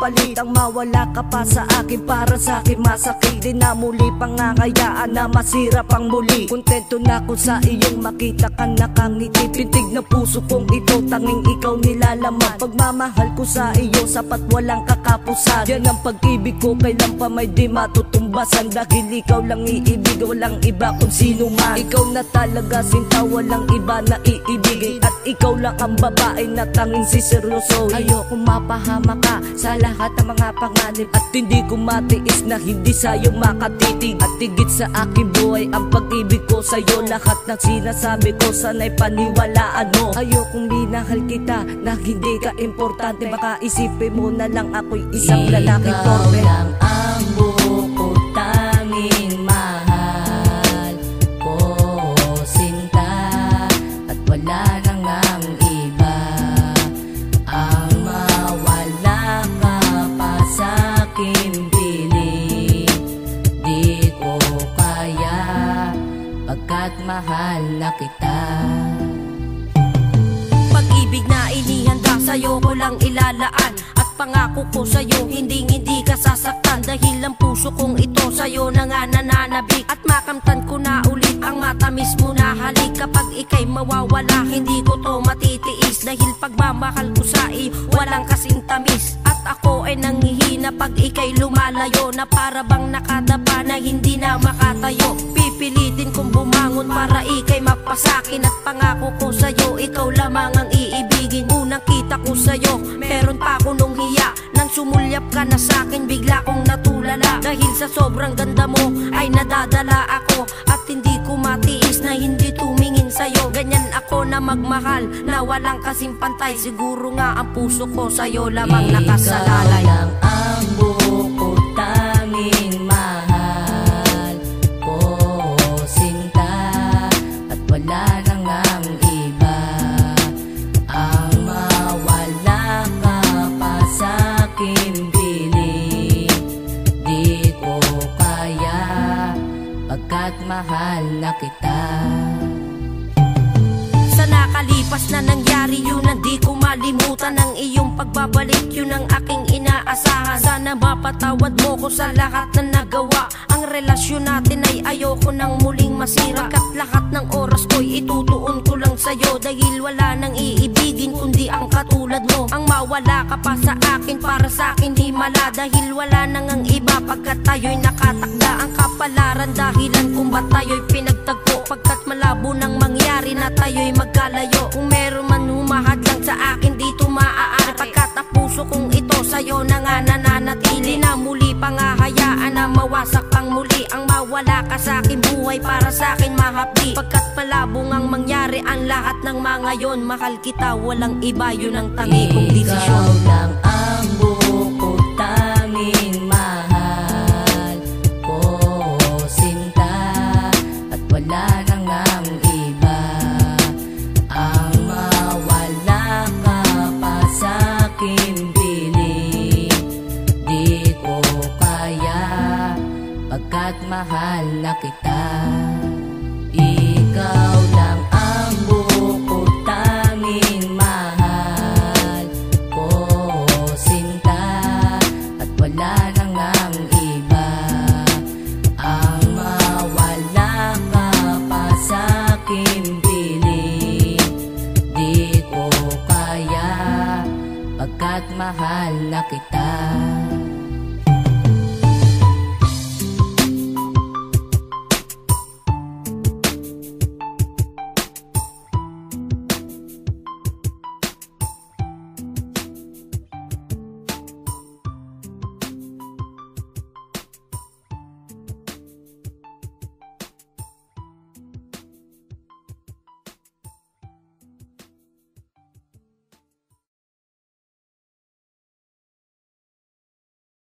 kapalit ang mawala ka pa sa akin. Para sa akin masakit, di na muli pangangayaan na masira pang muli. Kontento na ko sa iyong makita ka nakangiti. Pintig na puso kong ito, tanging ikaw nilalaman. Pagmamahal ko sa iyo, sapat walang kakapusan. Yan ang pag-ibig ko, kailan pa may di matutumbasan. Dahil ikaw lang iibig, walang iba kung sino man. Ikaw na talaga sinta, walang iba na iibigin. At ikaw lang ang babae na tanging siseryoso. Ayoko mapahama ka sa lahat ng mga panganib. At hindi ko matiis na hindi sa'yo makatitig. At higit sa aking buhay ang pag-ibig ko sa'yo. Lahat ng sinasabi ko sana'y paniwalaan mo. Ayokong minahal kita na hindi ka importante. Baka isipin mo na lang ako'y isang lalaking torpe. Ikaw lang ang buo ko, tanging mahal ko, sinta. At wala nang ang iba ang mawala ka pa sa'king piling. Di ko kaya pagkat mahal na kita. Pag-ibig na inihanda sa'yo ko lang ilalaan. At pangako ko sa'yo hindi ka sasaktan. Dahil ang puso kong ito sa'yo na nga nananabik. At makamtan ko na ulit ang matamis mo na halik. Kapag ika'y mawawala hindi ko to matitiis. Dahil pagmamahal ko sa iyo walang kasing tamis. At ako ay nanghihina pag ika'y lumalayo. Na para bang nakadapa na hindi na makatayo. Pipilitin kong bumangon para ika'y mapasakin. At pangako ko sa'yo ikaw lamang ang iibigin. Unang kita ko sa'yo meron pa ako nung hiya. Nang sumulyap ka na sa'kin bigla kong natulala. Dahil sa sobrang ganda mo ay nadadala ako. At hindi ko matiis na hindi tumingin sa'yo. Ganyan ako na magmahal na walang kasing pantay. Siguro nga ang puso ko sa'yo lamang nakasalalay. Ikaw lang ang buo ko, tanging mahal ko, sinta. At wala nang ang iba ang mawala ka pa sa'king piling. Di ko kaya pagkat mahal na kita. Sa nakalipas na nangyari yun ang di ko malimutan. Ang iyong pagbabalik yun ang aking inaasahan. Sana mapatawad mo ko sa lahat na nagawa. Ang relasyon natin ay ayoko nang muling masira. Kat lahat ng oras ko'y itutuon ko lang sa'yo. Dahil wala nang iibigin kundi ang katulad mo. Ang mawala ka pa sa akin para sa akin himala. Dahil wala nang ang iba pagkat tayo'y nakatakda. Ang kapalaran dahilan kung ba't tayo'y pinagtagpo. Pagkat malabo nang mangyari na tayo'y magkalayo. Kung meron man humahad lang sa akin dito maaari. Pagkat ang puso kong ito sa'yo na nga nananatili. Na muli pangahayaan na mawasak pang muli. Ang mawala ka sa akin buhay para sa akin mahapdi. Pagkat malabong ang mangyari ang lahat ng mga yon. Mahal kita walang iba yun ang tangi kong desisyon. Ikaw lang ang buo ko, tanging mahal ko, sinta. At wala nang ang iba ang mawala ka pa sa'king piling. Di ko kaya pagkat mahal na kita. Ikaw lang ang buo ko, tanging mahal ko, sinta. At wala nang ang iba ang mawala ka pa sa'king piling. Di ko kaya pagkat mahal na kita.